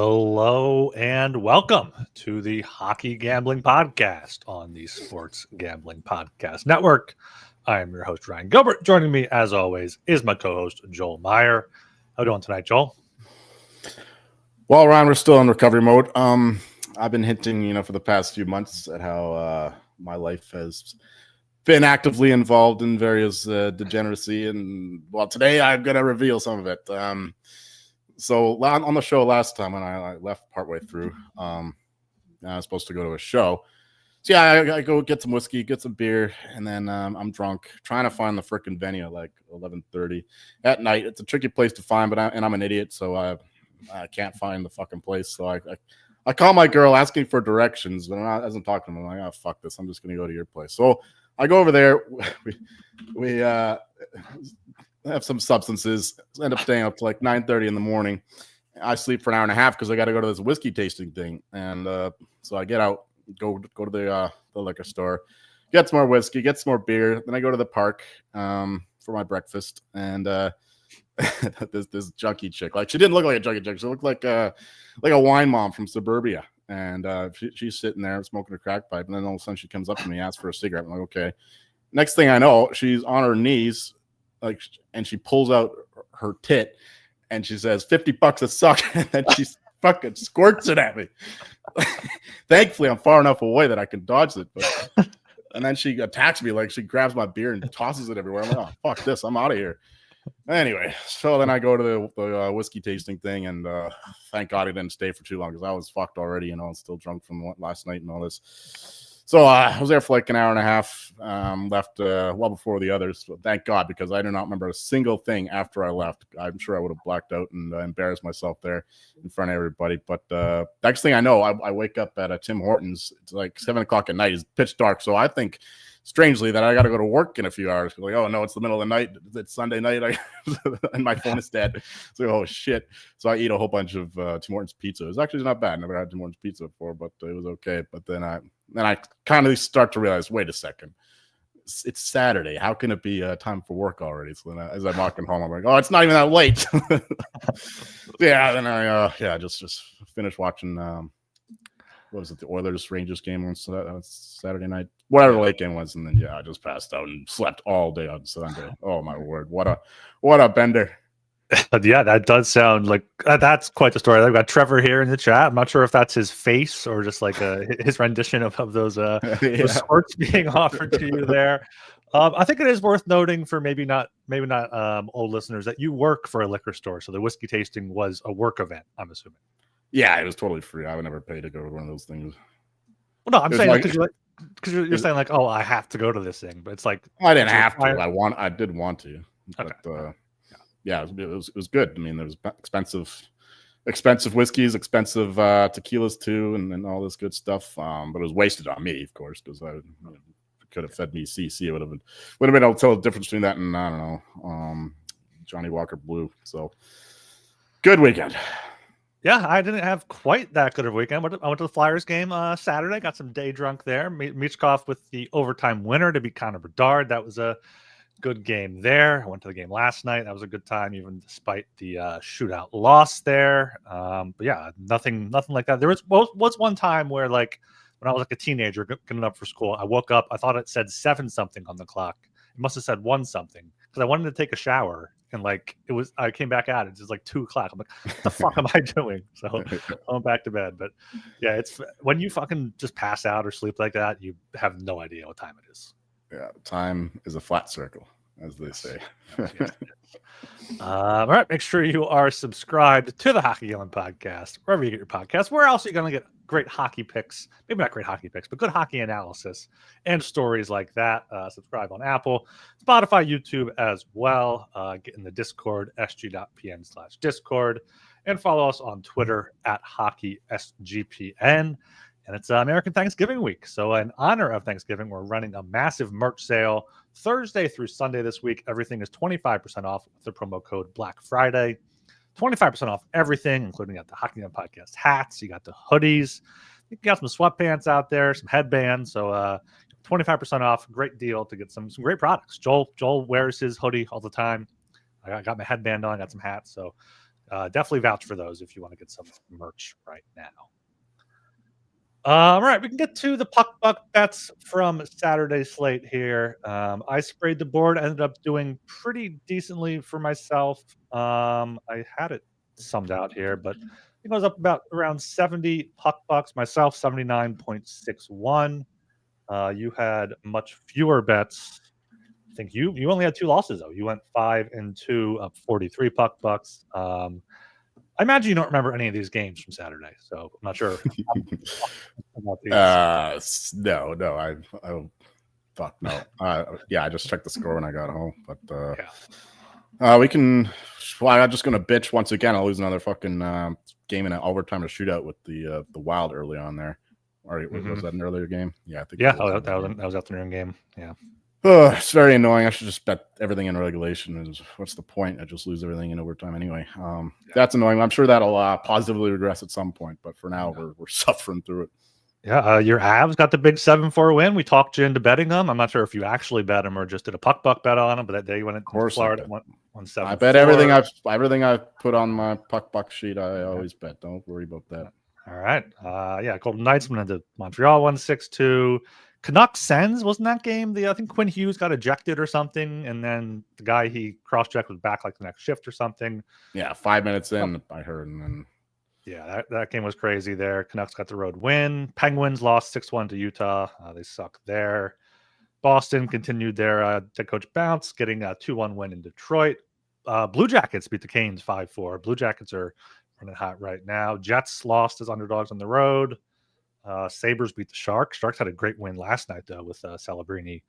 Hello and welcome to the Hockey Gambling Podcast on the Sports Gambling Podcast Network. I am your host, Ryan Gilbert. Joining me, as always, is my co-host, Joel Meyer. How are you doing tonight, Joel? Well, Ryan, we're still in recovery mode. I've been hinting, for the past few months at how my life has been actively involved in various degeneracy. And, well, today I'm going to reveal some of it. So on the show last time when I left partway through, I was supposed to go to a show. So yeah, I go get some whiskey, get some beer, and then I'm drunk, trying to find the frickin' venue at like 11:30 at night. It's a tricky place to find, but I'm an idiot, so I can't find the fucking place. So I call my girl asking for directions, but as I'm talking to them, I'm like, oh, fuck this. I'm just going to go to your place. So I go over there. We have some substances, end up staying up to like 9:30 in the morning. I sleep for an hour and a half because I got to go to this whiskey tasting thing. And so I get out, go to the liquor store, get some more whiskey, get some more beer. Then I go to the park for my breakfast. And this junkie chick, like, she didn't look like a junkie chick. She looked like a wine mom from suburbia. And she's sitting there smoking a crack pipe. And then all of a sudden she comes up to me, asks for a cigarette. I'm like, okay. Next thing I know, she's on her knees, and she pulls out her tit and she says, $50 a suck. And then she fucking squirts it at me. Thankfully, I'm far enough away that I can dodge it. And then she attacks me, like she grabs my beer and tosses it everywhere. I'm like, oh, fuck this. I'm out of here. Anyway, so then I go to the whiskey tasting thing, and thank God I didn't stay for too long because I was fucked already. I was still drunk from last night and all this. So I was there for like an hour and a half, left well before the others. So thank God, because I do not remember a single thing after I left. I'm sure I would have blacked out and embarrassed myself there in front of everybody. But next thing I know, I wake up at Tim Hortons. It's like 7 o'clock at night. It's pitch dark. So I think, strangely, that I got to go to work in a few hours. Like, oh, no, it's the middle of the night. It's Sunday night. And my phone is dead. So, oh, shit. So I eat a whole bunch of Tim Hortons pizza. It was actually not bad. Never had Tim Hortons pizza before, but it was okay. But then I kind of start to realize, wait a second. It's Saturday. How can it be time for work already? So then as I'm walking home, I'm like, oh, it's not even that late. Yeah, then I just finished watching what was it, the Oilers-Rangers game on Saturday night? Whatever the late game was, and then I just passed out and slept all day on Sunday. Oh my word, what a bender. Yeah, that does sound like that's quite the story. I've got Trevor here in the chat. I'm not sure if that's his face or just like his rendition of those those squirts being offered to you there. I think it is worth noting for maybe not old listeners that you work for a liquor store, so the whiskey tasting was a work event, I'm assuming. Yeah, it was totally free. I would never pay to go to one of those things. Well, no, I'm saying because you're saying like, oh, I have to go to this thing, but it's like I didn't have to. I did want to, but okay. Yeah, it was good. I mean, there was expensive whiskeys, expensive tequilas too, and all this good stuff. But it was wasted on me, of course, because I could have fed me CC. It would have been able to tell the difference between that and I don't know, Johnny Walker Blue. So good weekend. Yeah, I didn't have quite that good of a weekend. I went to the Flyers game Saturday. Got some day drunk there. Michkov with the overtime winner to beat Connor Bedard. That was a good game there. I went to the game last night. That was a good time, even despite the shootout loss there. But yeah, nothing like that. There was one time where, like, when I was like a teenager getting up for school, I woke up. I thought it said 7 something on the clock. It must have said 1 something because I wanted to take a shower. And like I came back out. It's just like 2 o'clock. I'm like, what the fuck am I doing? So I went back to bed. But yeah, it's when you fucking just pass out or sleep like that, you have no idea what time it is. Yeah, time is a flat circle, as they say. Yes. All right, make sure you are subscribed to the Hockey Gambling Podcast, wherever you get your podcasts. Where else are you going to get great hockey picks? Maybe not great hockey picks, but good hockey analysis and stories like that. Subscribe on Apple, Spotify, YouTube as well. Get in the Discord, sg.pn/Discord, and follow us on Twitter at HockeySGPN. And it's American Thanksgiving week. So in honor of Thanksgiving, we're running a massive merch sale Thursday through Sunday this week. Everything is 25% off with the promo code Black Friday. 25% off everything, including the Hockey Gambling Podcast hats. You got the hoodies. You got some sweatpants out there, some headbands. So 25% off. Great deal to get some great products. Joel wears his hoodie all the time. I got my headband on. Got some hats. So definitely vouch for those if you want to get some merch right now. All right, we can get to the puck buck bets from Saturday slate here. I sprayed the board, ended up doing pretty decently for myself. I had it summed out here, but it goes up about around 70 puck bucks. Myself, 79.61. You had much fewer bets. I think you only had 2 losses though. You went 5 and 2, up 43 puck bucks. I imagine you don't remember any of these games from Saturday, so I'm not sure about these. No, I fuck no. Yeah, I just checked the score when I got home, but we can. Well, I'm just gonna bitch once again. I'll lose another fucking game in an overtime or shootout with the Wild early on there. Or was that an earlier game? Yeah, I think. Yeah, that was afternoon game. Yeah. It's very annoying. I should just bet everything in regulation. What's the point? I just lose everything in overtime anyway. That's annoying. I'm sure that'll positively regress at some point, but for now we're suffering through it. Yeah, your Avs got the big 7-4 win. We talked you into betting them. I'm not sure if you actually bet them or just did a puck buck bet on them, but that day you went into Florida 1-7. I bet everything I've put on my puck buck sheet. I always bet. Don't worry about that. All right. Golden Knights went into Montreal 1-6-2. Canucks Sens, wasn't that game? I think Quinn Hughes got ejected or something, and then the guy he cross-checked was back like the next shift or something. Yeah, 5 minutes in, I heard, and then that game was crazy there. Canucks got the road win. Penguins lost 6-1 to Utah. They suck there. Boston continued their head coach bounce, getting a 2-1 win in Detroit. Blue Jackets beat the Canes 5-4. Blue Jackets are running hot right now. Jets lost as underdogs on the road. Sabres beat the Sharks. Sharks had a great win last night, though, with Celebrini.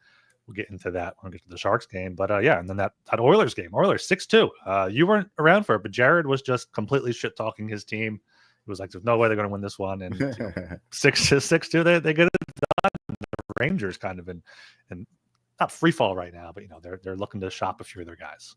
We'll get into that when we get to the Sharks game. But and then that Oilers game. Oilers 6-2. You weren't around for it, but Jared was just completely shit-talking his team. He was like, there's no way they're going to win this one. And 6-2, they get it done. The Rangers kind of in not free fall right now, but they're looking to shop a few of their guys.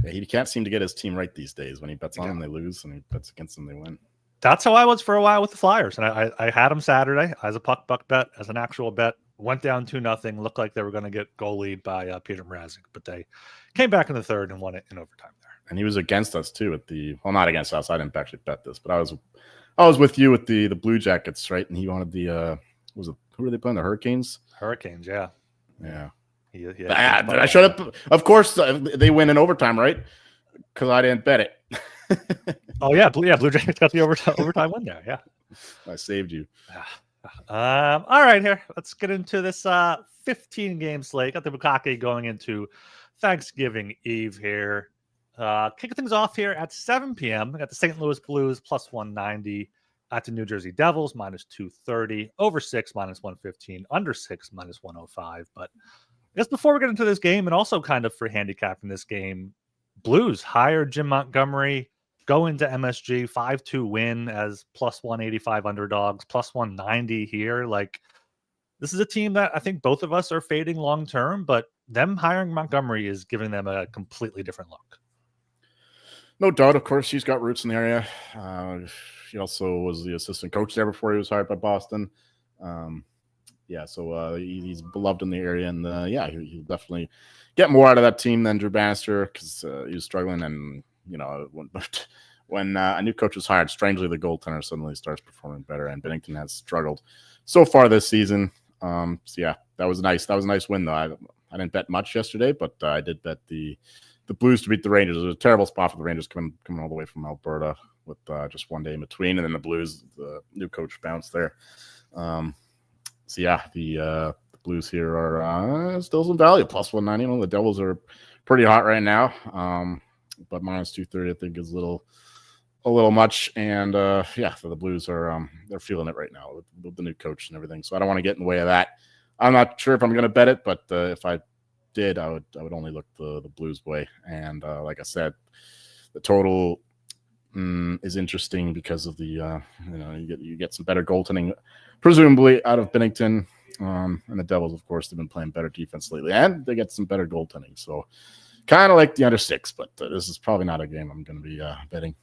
Yeah, he can't seem to get his team right these days. When he bets on them, they lose, and he bets against them, they win. That's how I was for a while with the Flyers, and I had them Saturday as a puck buck bet, as an actual bet. Went down 2-0. Looked like they were going to get goal lead by Peter Mrazek, but they came back in the third and won it in overtime there. And he was against us too not against us. I didn't actually bet this, but I was with you with the Blue Jackets, right? And he wanted who were they playing? The Hurricanes? Hurricanes, yeah. Yeah. I showed up. Of course, they win in overtime, right? Because I didn't bet it. Oh yeah, Blue Jackets got the overtime win there. Yeah, I saved you. All right, here let's get into this 15-game slate. Got the Bukake going into Thanksgiving Eve here. Kicking things off here at 7 p.m. We got the St. Louis Blues plus 190 at the New Jersey Devils minus 230, over 6 minus 115, under 6 minus 105. But I guess before we get into this game, and also kind of for handicapping this game, Blues hired Jim Montgomery, go into MSG, 5-2 win as plus 185 underdogs, plus 190 here. Like, this is a team that I think both of us are fading long term, but them hiring Montgomery is giving them a completely different look. No doubt. Of course, he's got roots in the area. He also was the assistant coach there before he was hired by Boston. So he's beloved in the area, and he'll definitely get more out of that team than Drew Bannister, because he was struggling. And when a new coach is hired, strangely the goaltender suddenly starts performing better, and Binnington has struggled so far this season. That was nice. That was a nice win, though. I didn't bet much yesterday, but I did bet the Blues to beat the Rangers. It was a terrible spot for the Rangers coming all the way from Alberta with just one day in between, and then the Blues, the new coach, bounced there. The Blues here are still some value, plus 190. The Devils are pretty hot right now, but minus 230 I think is a little much. And so the Blues are they're feeling it right now with the new coach and everything. So I don't want to get in the way of that. I'm not sure if I'm going to bet it, but if I did, I would only look the Blues way. And like I said, the total is interesting because of the you get some better goaltending presumably out of Binnington, and the Devils, of course, they've been playing better defense lately, and they get some better goaltending. So kind of like the under 6, but this is probably not a game I'm going to be betting.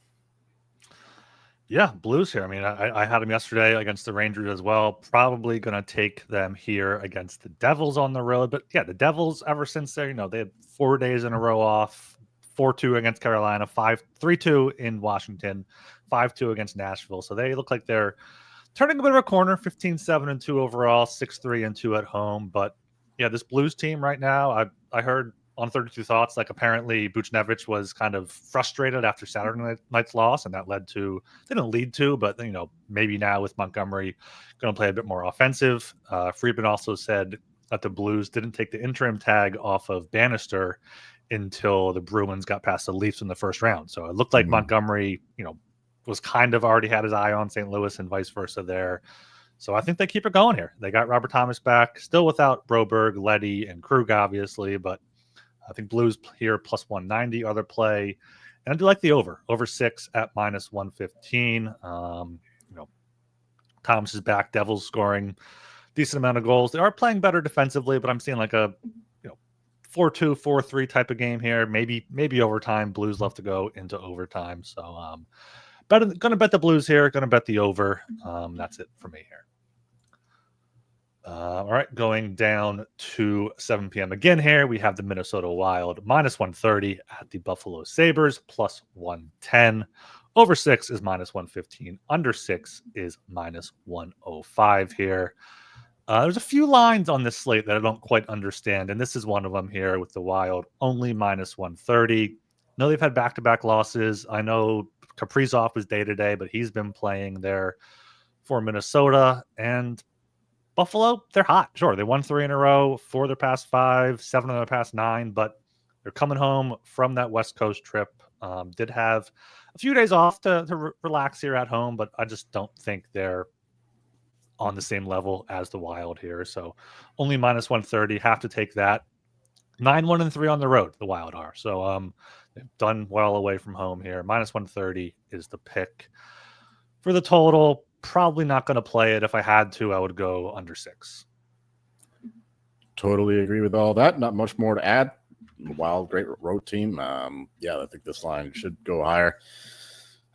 Yeah, Blues here. I mean, I had them yesterday against the Rangers as well. Probably going to take them here against the Devils on the road. But yeah, the Devils, ever since they had 4 days in a row off, 4-2 against Carolina, 3-2 in Washington, 5-2 against Nashville. So they look like they're turning a bit of a corner, 15-7-2 overall, 6-3-2 at home. But yeah, this Blues team right now, I heard on 32 Thoughts, like apparently Buchnevich was kind of frustrated after Saturday night's loss, and that didn't lead to, but maybe now with Montgomery going to play a bit more offensive. Friedman also said that the Blues didn't take the interim tag off of Bannister until the Bruins got past the Leafs in the first round. So it looked like Montgomery, was kind of already had his eye on St. Louis and vice versa there. So I think they keep it going here. They got Robert Thomas back, still without Broberg, Leddy, and Krug, obviously, but I think Blues here plus 190 other play. And I do like the over 6 at minus 115. Thomas is back, Devils scoring decent amount of goals. They are playing better defensively, but I'm seeing like a 4-2, 4-3 type of game here. Maybe overtime. Blues love to go into overtime. So gonna bet the Blues here, gonna bet the over. That's it for me here. All right, going down to 7 p.m. again here, we have the Minnesota Wild minus 130 at the Buffalo Sabres plus 110. Over 6 is minus 115. Under 6 is minus 105 here. There's a few lines on this slate that I don't quite understand, and this is one of them here with the Wild only minus 130. I know they've had back-to-back losses. I know Kaprizov was day-to-day, but he's been playing there for Minnesota, and Buffalo, they're hot. Sure, they won 3 in a row, 4 of their past 5, 7 of their past 9, but they're coming home from that West Coast trip. Did have a few days off to relax here at home, but I just don't think they're on the same level as the Wild here. So only minus 130, have to take that. 9-1-3 on the road, the Wild are. So they've done well away from home here. Minus 130 is the pick. For the total, probably not going to play it. If I had to, I would go under 6. Totally agree with all that. Not much more to add. Wild, great road team. I think this line should go higher,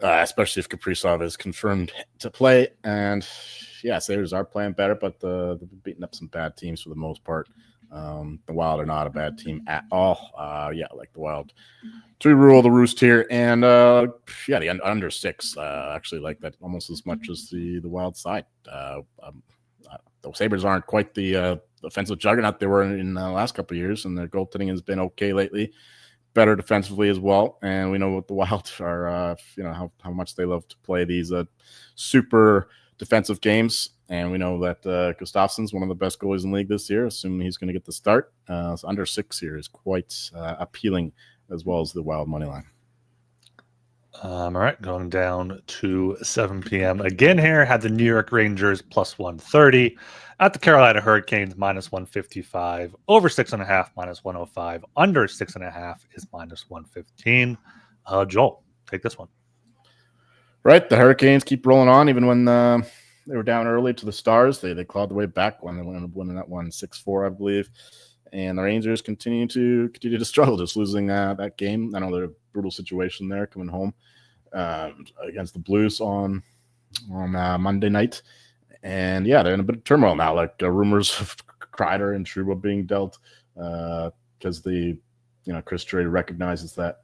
especially if Kaprizov is confirmed to play. And yeah, Sabres are playing better, but they've been beating up some bad teams for the most part. The Wild are not a bad team at all. I like the Wild to rule the roost here. And the under 6, actually like that almost as much as the Wild side. The Sabres aren't quite the offensive juggernaut they were in the last couple of years, and their goaltending has been okay lately, better defensively as well. And we know what the Wild are, how much they love to play these super defensive games. And we know that Gustafsson's one of the best goalies in the league this year, assuming he's going to get the start. So under 6 here is quite appealing, as well as the Wild money line. All right, going down to 7 p.m. again here, had the New York Rangers plus 130 at the Carolina Hurricanes minus 155. Over 6.5 minus 105. Under 6.5 is minus 115. Joel, take this one. Right, the Hurricanes keep rolling on, even when they were down early to the Stars. They clawed the way back when they ended up winning that one 6-4, I believe. And the Rangers continue to struggle, just losing that game. I know they're a brutal situation there coming home against the Blues on Monday night. And yeah, they're in a bit of turmoil now. Like rumors of Kreider and Trouba being dealt because Chris Drury recognizes that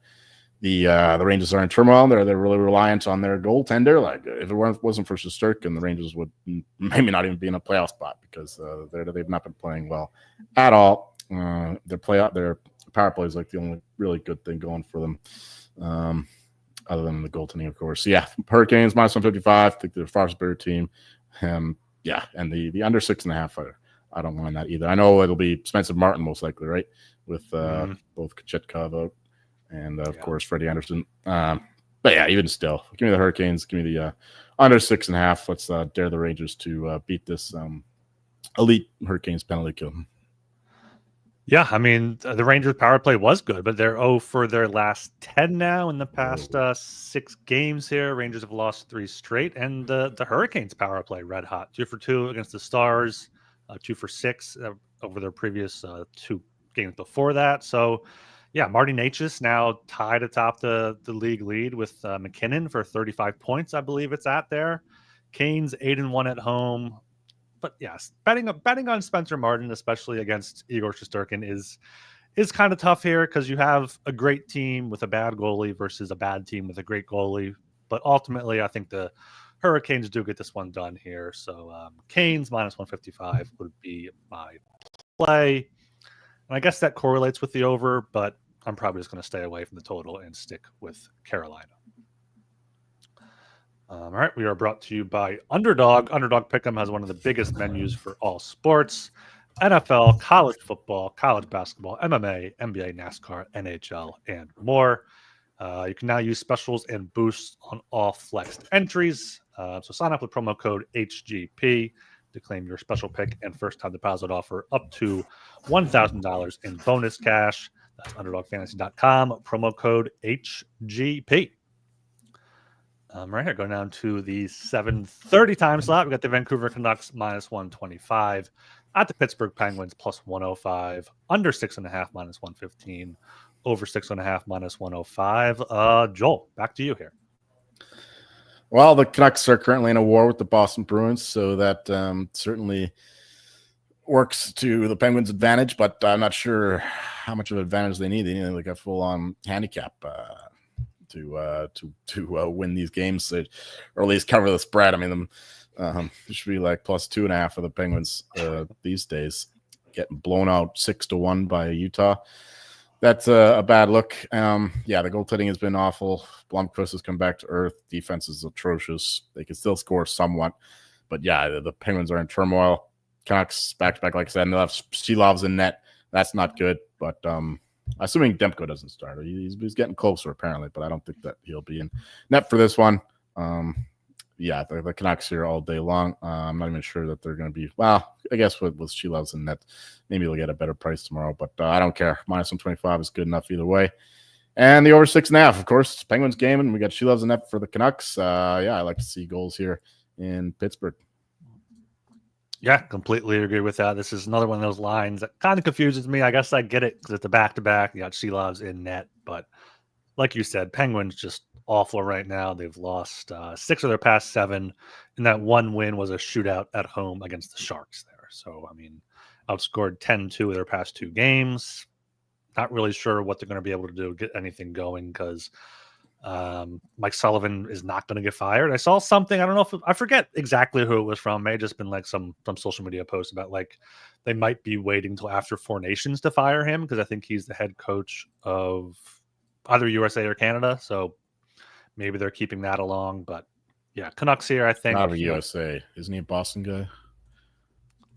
the Rangers are in turmoil. They're really reliant on their goaltender. Like if it wasn't for Shesterkin, the Rangers would maybe not even be in a playoff spot because they've not been playing well at all. Their power play is like the only really good thing going for them, other than the goaltending, of course. So yeah, Hurricanes minus 155. I think they're a far superior team. And the under 6.5. I don't mind that either. I know it'll be Spencer Martin most likely, right? With both Kochetkov out and of course Freddie Anderson. But yeah, even still, give me the Hurricanes. Give me the under 6.5. Let's dare the Rangers to beat this elite Hurricanes penalty kill. Yeah, I mean, the Rangers power play was good, but they're 0 for their last 10 now in the past 6 games here. Rangers have lost 3 straight, and the Hurricanes power play red hot. 2 for 2 against the Stars, 2 for 6 over their previous 2 games before that. So, yeah, Marty Necas now tied atop the league lead with McKinnon for 35 points, I believe it's at there. Canes 8-1 at home. But yes, betting on Spencer Martin, especially against Igor Shesterkin, is is kind of tough here because you have a great team with a bad goalie versus a bad team with a great goalie. But ultimately, I think the Hurricanes do get this one done here. So Canes minus 155 would be my play. And I guess that correlates with the over, but I'm probably just going to stay away from the total and stick with Carolina. All right, we are brought to you by Underdog. Underdog Pick'em has one of the biggest menus for all sports. NFL, college football, college basketball, MMA, NBA, NASCAR, NHL, and more. You can now use specials and boosts on all flexed entries. So sign up with promo code HGP to claim your special pick and first-time deposit offer up to $1,000 in bonus cash. That's UnderdogFantasy.com, promo code HGP. Right here, going down to the 7:30 time slot. We got the Vancouver Canucks minus 125 at the Pittsburgh Penguins plus 105, under 6.5 minus 115, over 6.5 minus 105. Joel, back to you here. Well, the Canucks are currently in a war with the Boston Bruins, so that certainly works to the Penguins' advantage, but I'm not sure how much of an advantage they need. They need like a full-on handicap to win these games, or at least cover the spread. I mean, it should be like plus 2.5 for the Penguins these days. Getting blown out 6-1 by Utah. That's a bad look. The goaltending has been awful. Blomqvist has come back to earth. Defense is atrocious. They can still score somewhat, but the Penguins are in turmoil. Canucks back-to-back, like I said, and they'll have Shelov's in net. That's not good, but assuming Demko doesn't start. He's getting closer, apparently, but I don't think that he'll be in net for this one. The Canucks here all day long. I'm not even sure that they're going to be, well, I guess with Shelov's in net, maybe they'll get a better price tomorrow, but I don't care. Minus 125 is good enough either way. And the over 6.5, of course, Penguins game, and we got Shelov's in net for the Canucks. I like to see goals here in Pittsburgh. Yeah, completely agree with that. This is another one of those lines that kind of confuses me. I guess I get it because it's a back-to-back. You got Shelov's in net, but like you said, Penguins just awful right now. They've lost 6 of their past 7, and that one win was a shootout at home against the Sharks there. So, I mean, outscored 10-2 of their past 2 games. Not really sure what they're going to be able to do to get anything going because Mike Sullivan is not going to get fired. I saw something. I don't know I forget exactly who it was from. It may have just been like some social media post about like they might be waiting until after 4 Nations to fire him because I think he's the head coach of either USA or Canada. So maybe they're keeping that along. But yeah, Canucks here, I think. Not a USA. Isn't he a Boston guy?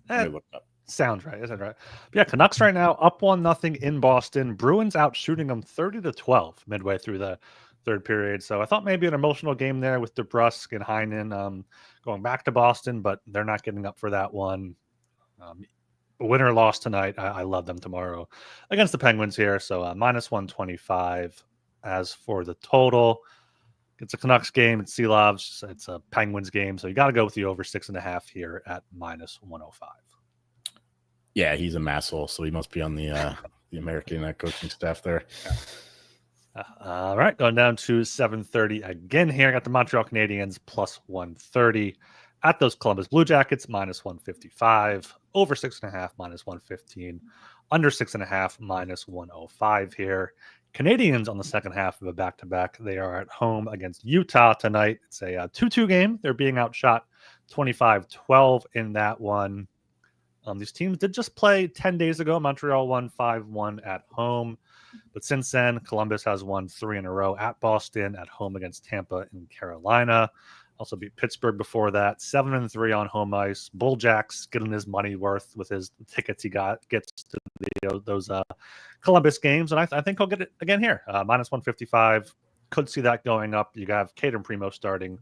Let me look up. Sounds right. Isn't right? But yeah, Canucks right now up 1-0 in Boston. Bruins out shooting them 30-12 midway through the third period. So I thought maybe an emotional game there with DeBrusk and Heinen going back to Boston, but they're not getting up for that one. Win or loss tonight. I love them tomorrow against the Penguins here. So minus 125. As for the total, it's a Canucks game. It's Shelov's. It's a Penguins game. So you got to go with the over 6.5 here at minus 105. Yeah, he's a masshole, so he must be on the American coaching staff there. Yeah. All right, going down to 7:30 again here. Got the Montreal Canadiens plus 130 at those Columbus Blue Jackets minus 155, over 6.5 minus 115, under 6.5 minus 105 here. Canadians on the second half of a back-to-back. They are at home against Utah tonight. It's a 2-2 game. They're being outshot 25-12 in that one. These teams did just play 10 days ago. Montreal won 5-1 at home. But since then, Columbus has won 3 in a row at Boston, at home against Tampa and Carolina. Also beat Pittsburgh before that, 7-3 on home ice. Bulljacks getting his money worth with his tickets he gets to those Columbus games. And I think he'll get it again here. Minus 155. Could see that going up. You have Caden Primo starting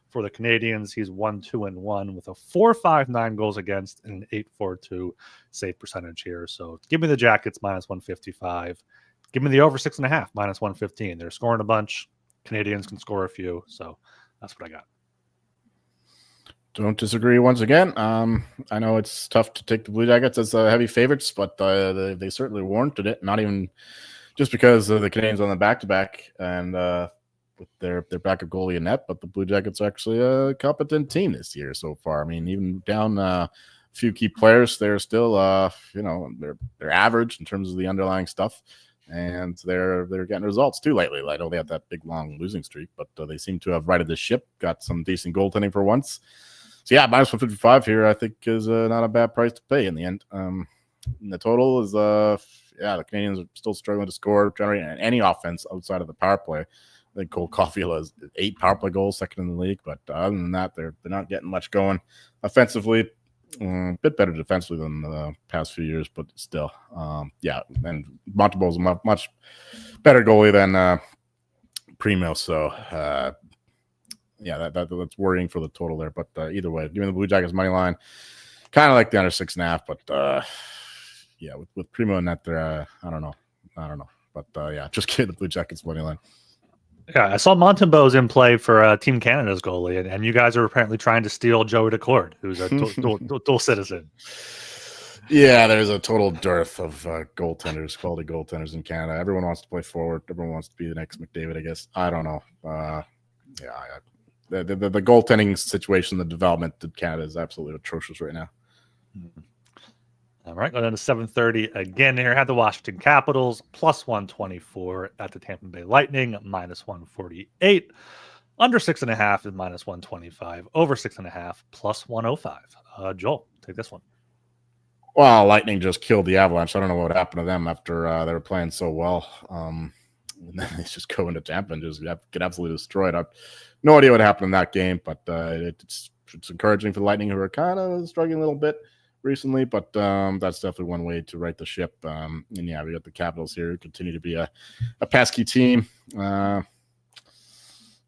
for the Canadians. He's 1-2-1 with a 4.59 goals against and an 8.42 save percentage here. So give me the Jackets minus 155. Give me the over 6.5 minus 115. They're scoring a bunch. Canadians can score a few. So that's what I got. Don't disagree once again. I know it's tough to take the Blue Jackets as heavy favorites, but they certainly warranted it. Not even just because of the Canadians on the back-to-back and with their backup goalie in net, but the Blue Jackets are actually a competent team this year so far. I mean, even down few key players. They're still, they're average in terms of the underlying stuff, and they're getting results too lately. I know they have that big long losing streak, but they seem to have righted the ship. Got some decent goaltending for once. So yeah, minus 155 here, I think is not a bad price to pay in the end. And the total is the Canadians are still struggling to score, generating any offense outside of the power play. I think Cole Caulfield has 8 power play goals, second in the league. But other than that, they're not getting much going offensively. A bit better defensively than the past few years, but still, And Montembeault's a much better goalie than Primo. So, that's worrying for the total there. But either way, give me the Blue Jackets money line. Kind of like the under 6.5, but with Primo in that there, I don't know. But just kidding, the Blue Jackets money line. Yeah, I saw Montembeault's in play for Team Canada's goalie, and you guys are apparently trying to steal Joey Decord, who's a dual citizen. Yeah, there's a total dearth of quality goaltenders in Canada. Everyone wants to play forward. Everyone wants to be the next McDavid, I guess. I don't know. The goaltending situation, the development in Canada is absolutely atrocious right now. Mm-hmm. All right, going down to 7:30 again here. Had the Washington Capitals plus 124 at the Tampa Bay Lightning minus 148. Under 6.5 is minus 125. Over 6.5 plus 105. Joel, take this one. Well, Lightning just killed the Avalanche. I don't know what happened to them after they were playing so well. And then they just go into Tampa and just get absolutely destroyed. I've no idea what happened in that game, but it's encouraging for the Lightning, who are kind of struggling a little bit recently, but that's definitely one way to right the ship. We got the Capitals here, who continue to be a pesky team. Kind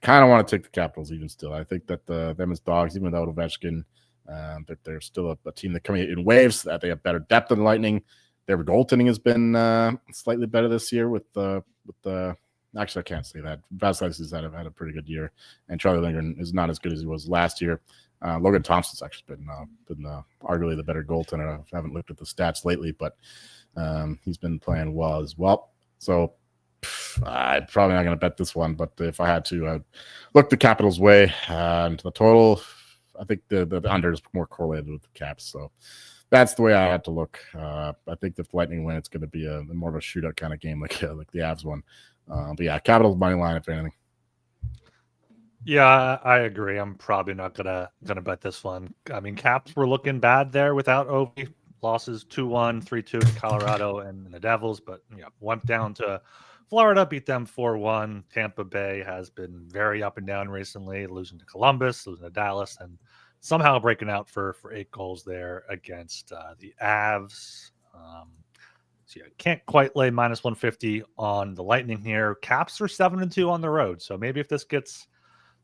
of want to take the Capitals even still. I think that them as dogs, even without Ovechkin, that they're still a team that coming in waves, that they have better depth than Lightning. Their goaltending has been slightly better this year with the actually, I can't say that. Vasilevsky's had a pretty good year, and Charlie Lindgren is not as good as he was last year. Logan Thompson's actually been arguably the better goaltender. I haven't looked at the stats lately, but he's been playing well as well. So I'm probably not going to bet this one, but if I had to, I'd look the Capitals' way. And the total, I think the under is more correlated with the Caps. So that's the way I had to look. I think if the Lightning win, it's going to be a more of a shootout kind of game like the Avs one. But yeah, Capitals money line if anything. Yeah, I agree. I'm probably not gonna bet this one. I mean, Caps were looking bad there without Ovi. Losses 2-1, 3-2 to Colorado and the Devils, but went down to Florida, beat them 4-1. Tampa Bay has been very up and down recently, losing to Columbus, losing to Dallas, and somehow breaking out for 8 goals there against the Avs. So can't quite lay minus 150 on the Lightning here. Caps are 7-2 on the road, so maybe if this gets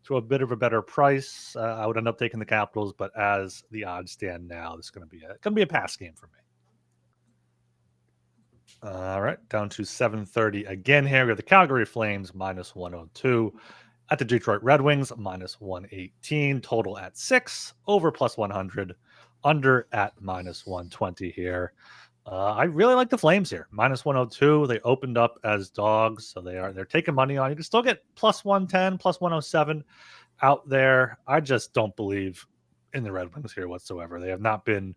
to a bit of a better price, I would end up taking the Capitals. But as the odds stand now, this is going to be a pass game for me. All right, down to 7:30 again here. We have the Calgary Flames minus 102 at the Detroit Red Wings minus 118. Total at 6, over plus 100, under at minus 120 here. I really like the Flames here. Minus 102. They opened up as dogs, so they're taking money on. You can still get plus 110, plus 107 out there. I just don't believe in the Red Wings here whatsoever. They have not been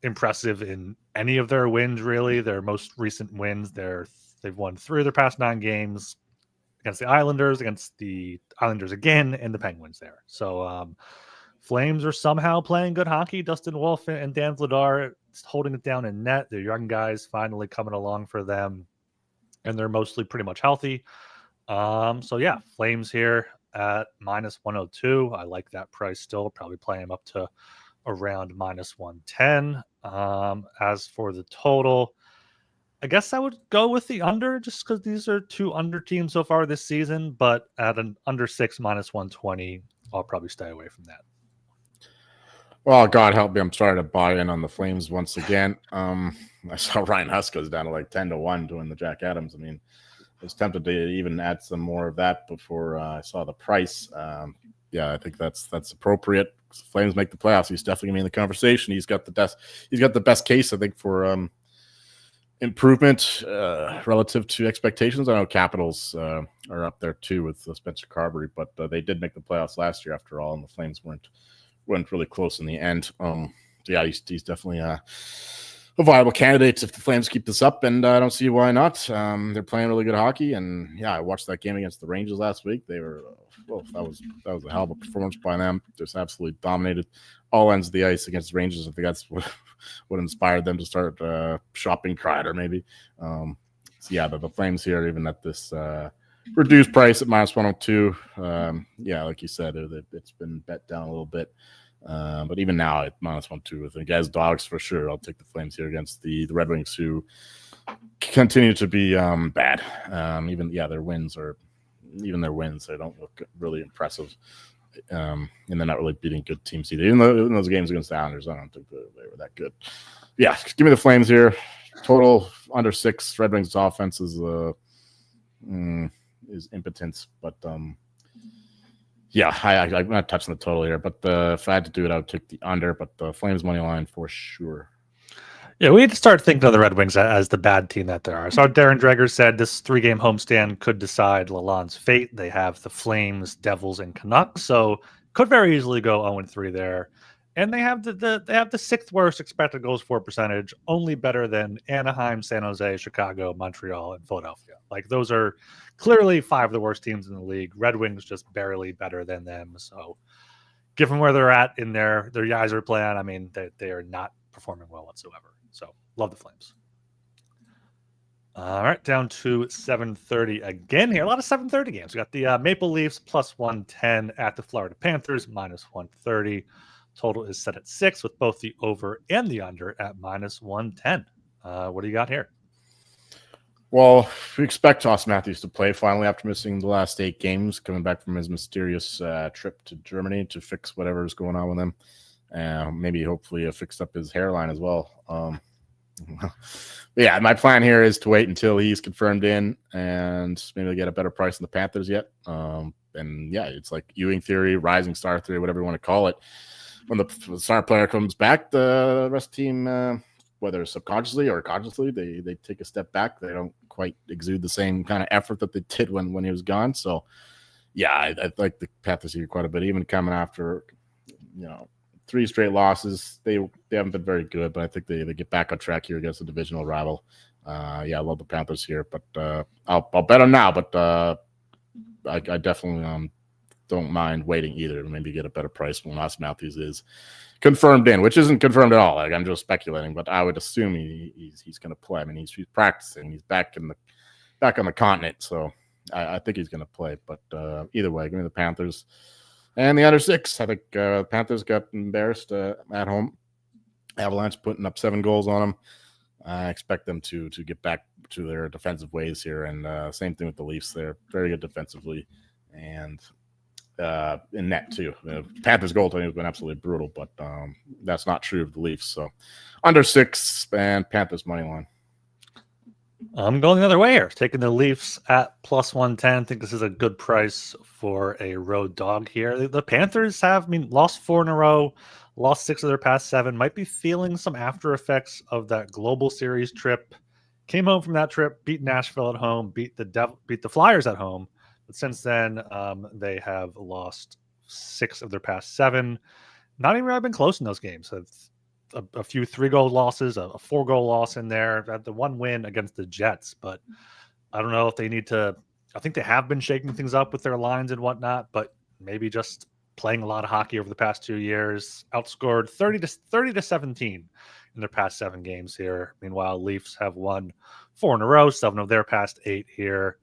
impressive in any of their wins, really. Their most recent wins, they've won 3 of their past 9 games against the Islanders again, and the Penguins there. So Flames are somehow playing good hockey. Dustin Wolf and Dan Vladar holding it down in net. Their young guys finally coming along for them, and they're mostly pretty much healthy. Flames here at minus 102. I like that price still. Probably play them up to around minus 110. As for the total, I guess I would go with the under just because these are 2 under teams so far this season, but at an under 6 minus 120, I'll probably stay away from that. Well, God help me, I'm starting to buy in on the Flames once again. I saw Ryan Huska's down to like 10-1 doing the Jack Adams. I mean, I was tempted to even add some more of that before I saw the price. I think that's appropriate. Flames make the playoffs. He's definitely gonna be in the conversation. He's got the best case, I think, for improvement relative to expectations. I know Capitals are up there too with Spencer Carberry, but they did make the playoffs last year after all, and the Flames weren't really close in the end. yeah, he's definitely a viable candidate if the Flames keep this up, and I don't see why not. They're playing really good hockey, and yeah, I watched that game against the Rangers last week. They were, that was a hell of a performance by them. Just absolutely dominated all ends of the ice against the Rangers. I think that's what inspired them to start shopping Kreider, maybe. So yeah, the Flames here, even at this reduced price at -102. Yeah, like you said, it's been bet down a little bit. But even now at -102, I think as dogs for sure, I'll take the Flames here against the Red Wings, who continue to be bad. Their wins they don't look really impressive, and they're not really beating good teams either. Even though in those games against the Islanders, I don't think they were that good. Yeah, give me the Flames here. Total under 6. Red Wings offense is impotent, but yeah, I'm not touching the total here, but if I had to do it, I would take the under, but the Flames money line for sure. Yeah, we need to start thinking of the Red Wings as the bad team that they are. So Darren Dreger said this 3-game homestand could decide Lalonde's fate. They have the Flames, Devils, and Canucks, so could very easily go 0-3 there. And they have the 6th worst expected goals for percentage, only better than Anaheim, San Jose, Chicago, Montreal, and Philadelphia. Like, those are clearly 5 of the worst teams in the league. Red Wings just barely better than them. So given where they're at in their guys are playing, I mean, they are not performing well whatsoever. So love the Flames. All right, down to 7:30 again here. A lot of 7:30 games. We got the Maple Leafs +110 at the Florida Panthers -130. Total is set at 6 with both the over and the under at -110. What do you got here? Well, we expect Austin Matthews to play finally after missing the last 8 games, coming back from his mysterious trip to Germany to fix whatever's going on with him. Maybe hopefully fixed up his hairline as well. Yeah, my plan here is to wait until he's confirmed in and maybe get a better price than the Panthers yet. And yeah, it's like Ewing theory, rising star theory, whatever you want to call it. When the star player comes back, the rest of the team, whether subconsciously or consciously, they take a step back. They don't quite exude the same kind of effort that they did when he was gone. So yeah, I like the Panthers here quite a bit, even coming after 3 straight losses. They haven't been very good, but I think they get back on track here against a divisional rival. Yeah, I love the Panthers here, but I'll bet them now. But I definitely don't mind waiting either to maybe get a better price when Austin Matthews is confirmed in, which isn't confirmed at all. Like, I'm just speculating, but I would assume he's going to play. I mean, he's practicing. He's back on the continent, so I think he's going to play. But either way, give me the Panthers. And the under 6, I think Panthers got embarrassed at home. Avalanche putting up 7 goals on them. I expect them to get back to their defensive ways here. And same thing with the Leafs. They're very good defensively and in net too. Panthers goaltending has been absolutely brutal, but that's not true of the Leafs. So under 6 and Panthers money line. I'm going the other way here, taking the Leafs at +110. I think this is a good price for a road dog here. The Panthers have, lost 4 in a row, lost 6 of their past 7. Might be feeling some after effects of that Global Series trip. Came home from that trip, beat Nashville at home, beat the Flyers at home. But since then, they have lost 6 of their past 7. Not even really been close in those games. A few 3-goal losses, a 4-goal loss in there. The 1 win against the Jets, but I don't know if they need to. I think they have been shaking things up with their lines and whatnot, but maybe just playing a lot of hockey over the past 2 years. Outscored 30-17 in their past 7 games here. Meanwhile, Leafs have won 4 in a row, 7 of their past 8 here.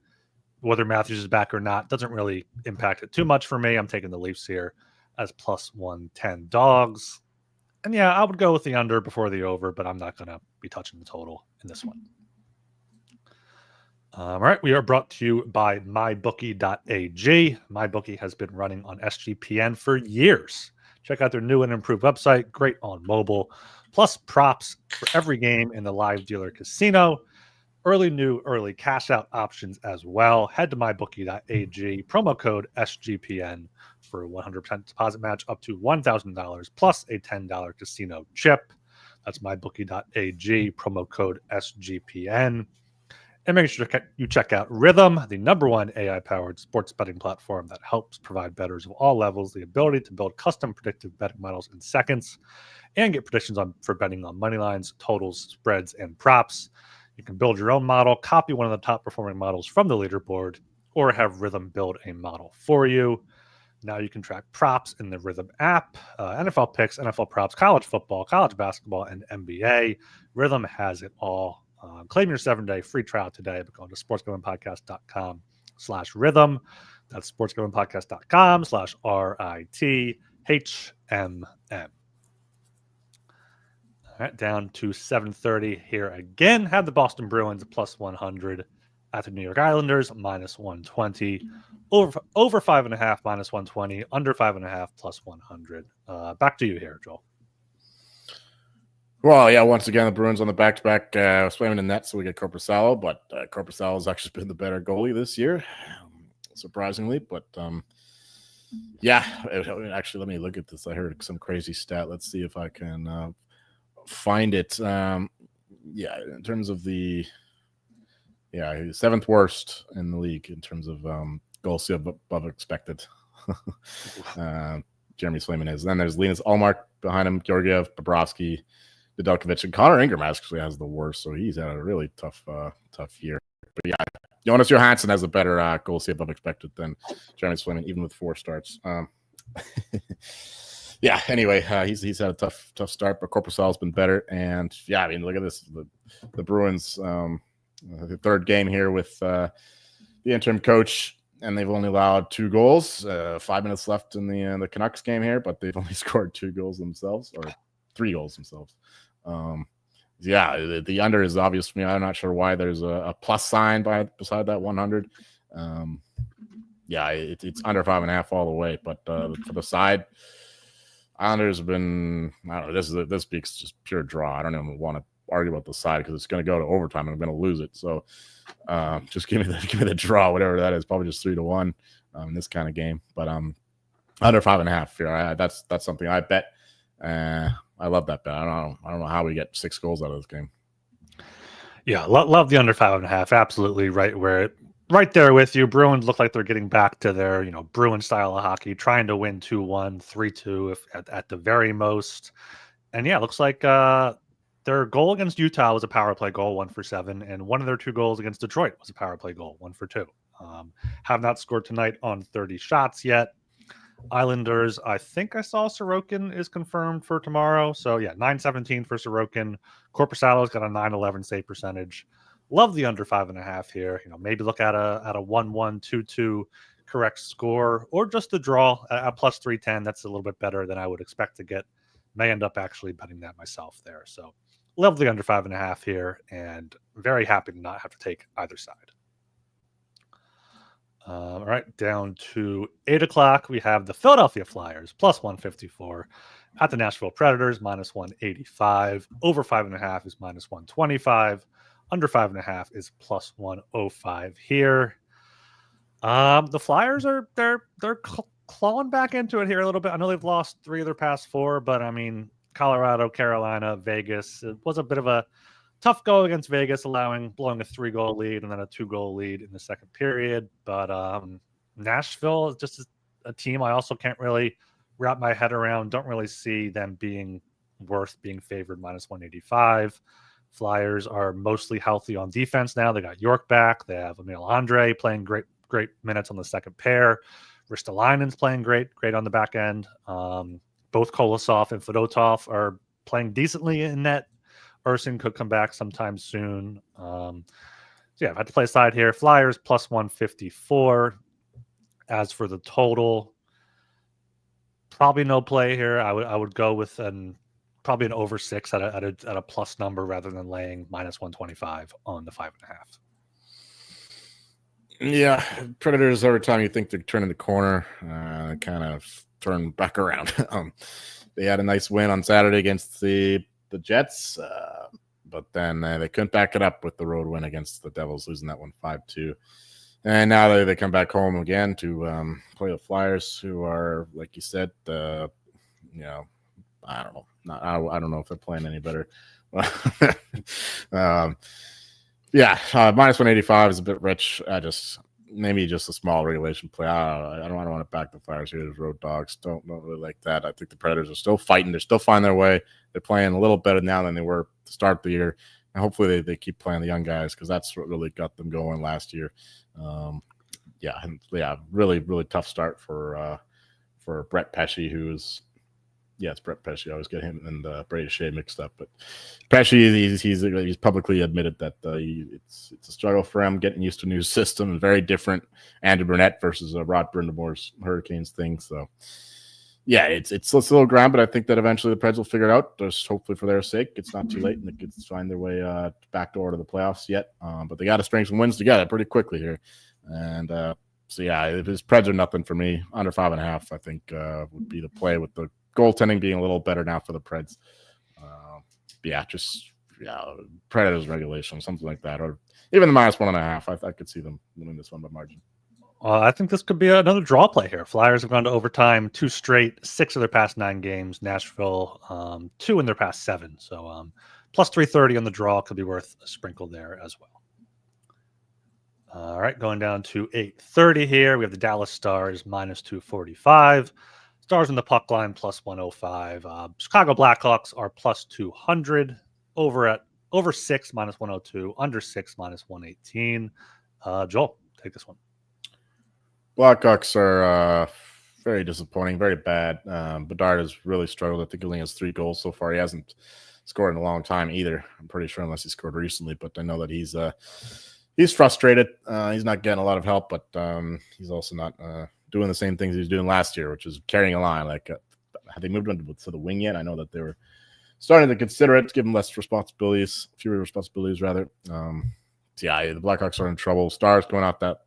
Whether Matthews is back or not doesn't really impact it too much for me. I'm taking the Leafs here as +110 dogs. And yeah, I would go with the under before the over, but I'm not going to be touching the total in this one. All right, we are brought to you by mybookie.ag. MyBookie has been running on SGPN for years. Check out their new and improved website, great on mobile, plus props for every game in the live dealer casino. Early cash out options as well. Head to mybookie.ag, promo code SGPN for a 100% deposit match up to $1,000 plus a $10 casino chip. That's mybookie.ag, promo code SGPN. And make sure you check out Rhythm, the #1 AI-powered sports betting platform that helps provide bettors of all levels the ability to build custom predictive betting models in seconds and get predictions for betting on money lines, totals, spreads, and props. You can build your own model, copy one of the top performing models from the leaderboard, or have Rhythm build a model for you. Now you can track props in the Rhythm app, NFL picks, NFL props, college football, college basketball, and NBA. Rhythm has it all. Claim your 7-day free trial today by going to sportsgamblingpodcast.com/rhythm. That's sportsgamblingpodcast.com/RITHMM. All right, down to 7:30 here again. Had the Boston Bruins +100 at the New York Islanders -120. Over 5.5 -120. Under 5.5 +100. Back to you here, Joel. Well, yeah, once again, the Bruins on the back-to-back slamming the net, so we get Korpisalo, but Korpisalo has actually been the better goalie this year, surprisingly. But, yeah, actually, let me look at this. I heard some crazy stat. Let's see if I can find it. Yeah, in terms of he's 7th worst in the league in terms of goals above expected. Jeremy Swayman is. Then there's Linus Ullmark behind him, Georgiev, Bobrovsky, Nedeljkovic, and Connor Ingram actually has the worst, so he's had a really tough year. But yeah, Jonas Johansson has a better goal above expected than Jeremy Swayman, even with 4 starts. Yeah, anyway, he's had a tough start, but Korpisalo's been better. And yeah, I mean, look at this. The Bruins, the 3rd game here with the interim coach, and they've only allowed 2 goals. 5 minutes left in the Canucks game here, but they've only scored 2 goals themselves, or 3 goals themselves. Yeah, the under is obvious for me. I'm not sure why there's a plus sign beside that 100. Yeah, it's under 5.5 all the way. But for the side, Islanders have been, I don't know, this week's just pure draw. I don't even want to argue about the side because it's going to go to overtime and I'm going to lose it. So just give me the draw, whatever that is, probably just 3-1 in this kind of game. But under 5.5 here, that's something I bet. I love that bet. I don't know how we get 6 goals out of this game. Yeah, love the under 5.5. Absolutely right there with you. Bruins look like they're getting back to their Bruin style of hockey, trying to win 2-1, 3-2 if at the very most. And yeah, it looks like their goal against Utah was a power play goal, 1 for 7, and one of their 2 goals against Detroit was a power play goal, 1 for 2. Have not scored tonight on 30 shots yet. Islanders, I think I saw Sorokin is confirmed for tomorrow. So yeah, 9-17 for Sorokin. Korpisalo's got a 9-11 save percentage. Love the under 5.5 here. Maybe look at a 1-1, 2-2 correct score, or just a draw at plus 310. That's a little bit better than I would expect to get. May end up actually betting that myself there. So love the under 5.5 here, and very happy to not have to take either side. All right, down to 8 o'clock, we have the Philadelphia Flyers plus 154 at the Nashville Predators minus 185. Over 5.5 is minus 125. Under 5.5 is plus 105 here. The Flyers they're clawing back into it here a little bit. I know they've lost 3 of their past 4, but I mean, Colorado, Carolina, Vegas. It was a bit of a tough go against Vegas, blowing a 3-goal lead and then a 2-goal lead in the second period. But Nashville is just a team I also can't really wrap my head around. Don't really see them being worth being favored minus 185. Flyers are mostly healthy on defense now. They got York back. They have Emil Andre playing great minutes on the second pair. Ristolainen's playing great on the back end. Both Kolosov and Fedotov are playing decently in net. Urson could come back sometime soon. So yeah, I've had to play a side here. Flyers plus 154. As for the total, probably no play here. I would go with probably an over 6 at a plus number rather than laying minus 125 on the 5.5. Yeah, Predators, every time you think they're turning the corner, kind of turn back around. They had a nice win on Saturday against the Jets, but then they couldn't back it up with the road win against the Devils, losing that one 5-2. And now they come back home again to play the Flyers, who are, like you said, I don't know. I don't know if they're playing any better. Yeah, minus 185 is a bit rich. Maybe just a small regulation play. I don't want to back the Flyers here as road dogs. Don't really like that. I think the Predators are still fighting. They're still finding their way. They're playing a little better now than they were to start the year. And hopefully they keep playing the young guys because that's what really got them going last year. Really, really tough start for Brett Pesce, who's it's Brett Pesce. I always get him and Brady Shea mixed up. But Pesce, he's publicly admitted that it's a struggle for him getting used to a new system and very different Andrew Burnett versus Rod Brindamore's Hurricanes thing. So, it's a little ground, but I think that eventually the Preds will figure it out. Just hopefully for their sake, it's not too late and they can find their way back door to the playoffs yet. But they got to string some wins together pretty quickly here. And if his Preds are nothing for me, under 5.5, I think would be the play with the goaltending being a little better now for the Preds. Predators regulation, something like that, or even the minus 1.5. I could see them winning this one by margin. I think this could be another draw play here. Flyers have gone to overtime 2 straight, 6 of their past 9 games. Nashville, 2 in their past 7. So plus 330 on the draw could be worth a sprinkle there as well. All right, going down to 8:30 here. We have the Dallas Stars minus 245. Stars in the puck line plus 105. Chicago Blackhawks are plus 200. Over 6 minus 102. Under 6 minus 118. Joel, take this one. Blackhawks are very disappointing, very bad. Bedard has really struggled. I think he only has 3 goals so far. He hasn't scored in a long time either. I'm pretty sure, unless he scored recently. But I know that he's frustrated. He's not getting a lot of help, but he's also not doing the same things he was doing last year, which is carrying a line. Like, have they moved on to the wing yet? I know that they were starting to consider it, give him fewer responsibilities rather. The Blackhawks are in trouble. Stars going out the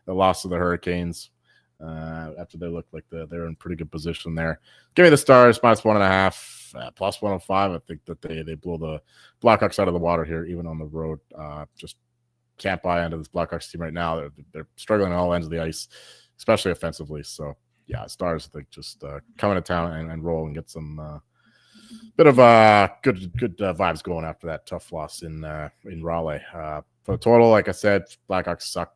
loss of the Hurricanes after they looked like they're in pretty good position there. Give me the Stars minus 1.5, plus 105. I think that they blow the Blackhawks out of the water here, even on the road. Just can't buy into this Blackhawks team right now. They're struggling on all ends of the ice, especially offensively. So, Stars, I think, just coming to town and roll and get some bit of good vibes going after that tough loss in Raleigh. For the total, like I said, Blackhawks suck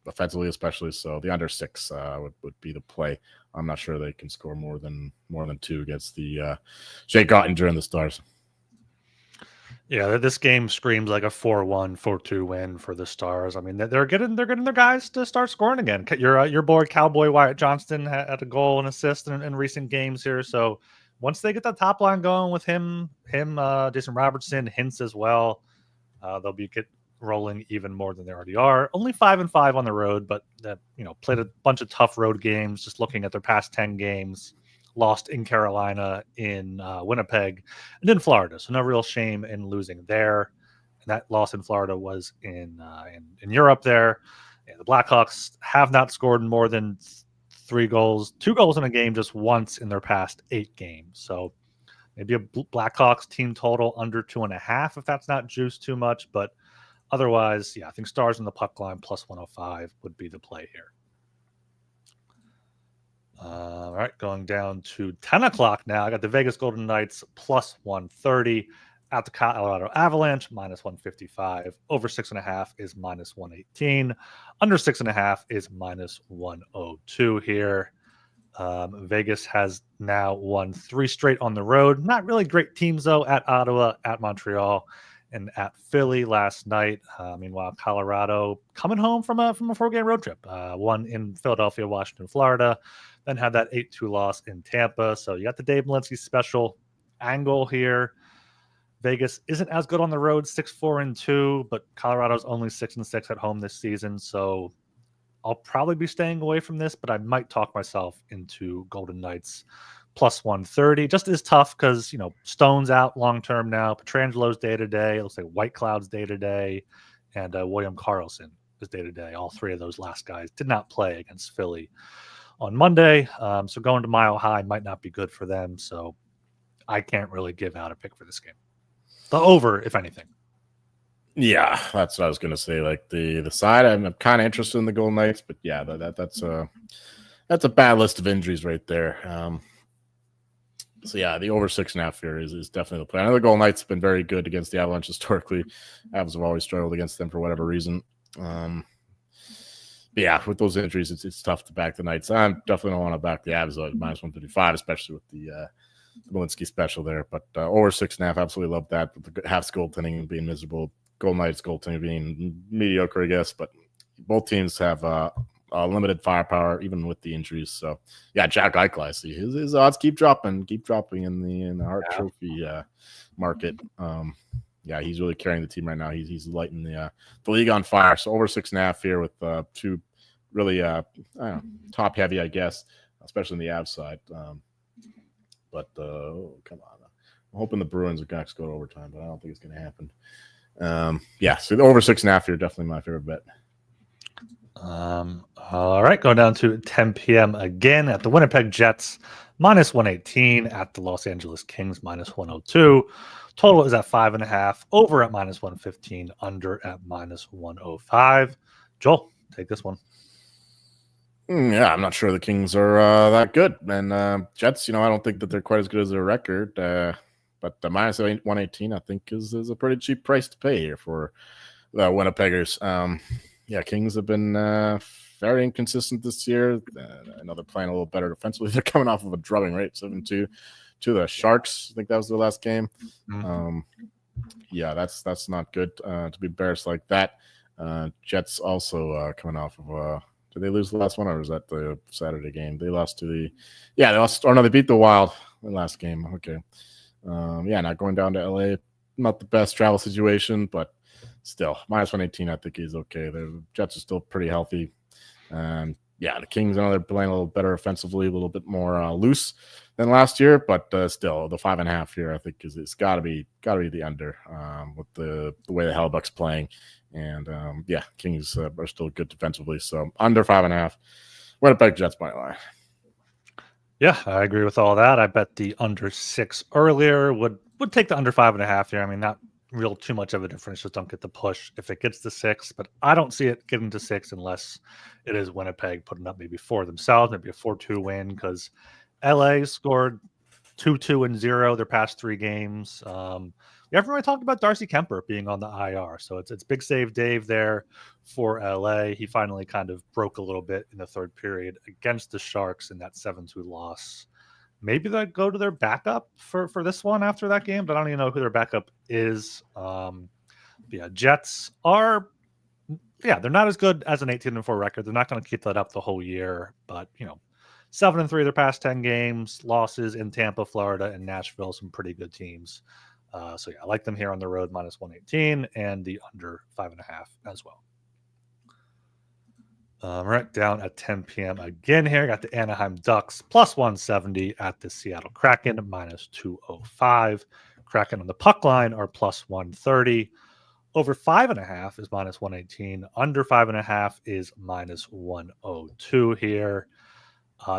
offensively, especially. So the under 6 would be the play. I'm not sure they can score more than 2 against the Jake Ottinger and the Stars. Yeah, this game screams like a 4-1, 4-2 win for the Stars. I mean, they're getting their guys to start scoring again. Your boy Cowboy Wyatt Johnston had a goal and assist in recent games here. So once they get that top line going with him, Jason Robertson, Hintz as well, they'll get rolling even more than they already are. Only 5-5 on the road, but played a bunch of tough road games. Just looking at their past 10 games. Lost in Carolina, in Winnipeg, and in Florida. So no real shame in losing there. And that loss in Florida was in Europe there. The Blackhawks have not scored more than 2 goals in a game just once in their past 8 games. So maybe a Blackhawks team total under 2.5 if that's not juiced too much. But otherwise, I think Stars in the puck line plus 105 would be the play here. All right, going down to 10 o'clock now. I got the Vegas Golden Knights plus 130 at the Colorado Avalanche minus 155. Over 6.5 is minus 118. Under 6.5 is minus 102 here. Vegas has now won 3 straight on the road. Not really great teams, though, at Ottawa, at Montreal, and at Philly last night. Meanwhile, Colorado coming home from a 4-game road trip. One in Philadelphia, Washington, Florida. Then had that 8-2 loss in Tampa. So you got the Dave Malinsky special angle here. Vegas isn't as good on the road, 6-4-2, but Colorado's only 6-6 at home this season. So I'll probably be staying away from this, but I might talk myself into Golden Knights plus 130. Just is tough because, Stone's out long-term now. Petrangelo's day-to-day. It looks like White Cloud's day-to-day. And William Karlsson is day-to-day. All 3 of those last guys did not play against Philly on Monday. So going to Mile High might not be good for them. So I can't really give out a pick for this game. The over, if anything. Yeah, that's what I was going to say. Like the side, I'm kind of interested in the Golden Knights, but that's a bad list of injuries right there. So yeah, the over 6.5 here is definitely the play. I know the Golden Knights have been very good against the Avalanche historically. Avs have always struggled against them for whatever reason. But yeah, with those injuries, it's tough to back the Knights. I definitely don't want to back the Avs at minus 155, especially with the Malinsky special there. But over 6.5, absolutely love that. But the half goaltending being miserable, Golden Knights goaltending being mediocre, I guess. But both teams have limited firepower, even with the injuries. So yeah, Jack Eichel, I see his odds keep dropping in the Hart Trophy market. Yeah, he's really carrying the team right now. He's lighting the league on fire. So over 6.5 here with two really top heavy, I guess, especially in the Avs side. But come on, I'm hoping the Bruins are going to go to overtime, but I don't think it's going to happen. Yeah, so the over 6.5 here, definitely my favorite bet. All right, going down to 10 p.m. again at the Winnipeg Jets, minus 118 at the Los Angeles Kings, minus 102. Total is at 5.5, over at minus 115, under at minus 105. Joel, take this one. Yeah, I'm not sure the Kings are that good. And Jets, I don't think that they're quite as good as their record. But the minus 118, I think, is a pretty cheap price to pay here for the Winnipeggers. Yeah, Kings have been very inconsistent this year. I know they're playing a little better defensively. They're coming off of a drubbing, right? 7-2 to the Sharks. I think that was their last game. Mm-hmm. Yeah, that's not good to be embarrassed like that. Jets also coming off of did they lose the last one, or was that the Saturday game? They lost to they beat the Wild in the last game. Okay. Yeah, not going down to LA. Not the best travel situation, but still, minus 118, I think is okay. The Jets are still pretty healthy. Yeah, the Kings, I know they're playing a little better offensively, a little bit more loose than last year, but still, the 5.5 here, I think, it's got to be the under with the way the Hellbuck's playing. And yeah, Kings are still good defensively, so under 5.5. Winnipeg Jets by line. Yeah, I agree with all that. I bet the under 6 earlier. Would take the under 5.5 here. I mean, not real too much of a difference. Just don't get the push if it gets to 6. But I don't see it getting to 6 unless it is Winnipeg putting up maybe 4 themselves, maybe a 4-2 win, because LA scored 2-2 and 0 their past 3 games. We haven't really talked about Darcy Kemper being on the IR, so it's big save Dave there for LA. He finally kind of broke a little bit in the third period against the Sharks in that 7-2 loss. Maybe they go to their backup for this one after that game, but I don't even know who their backup is. Yeah, Jets are, they're not as good as an 18-4 record. They're not going to keep that up the whole year, but 7-3 their past 10 games, losses in Tampa, Florida, and Nashville, some pretty good teams. So yeah, I like them here on the road, minus 118, and the under 5.5 as well. Right down at 10 p.m. again here. Got the Anaheim Ducks plus 170 at the Seattle Kraken, minus 205. Kraken on the puck line are plus 130. Over 5.5 is minus 118. Under 5.5 is minus 102 here.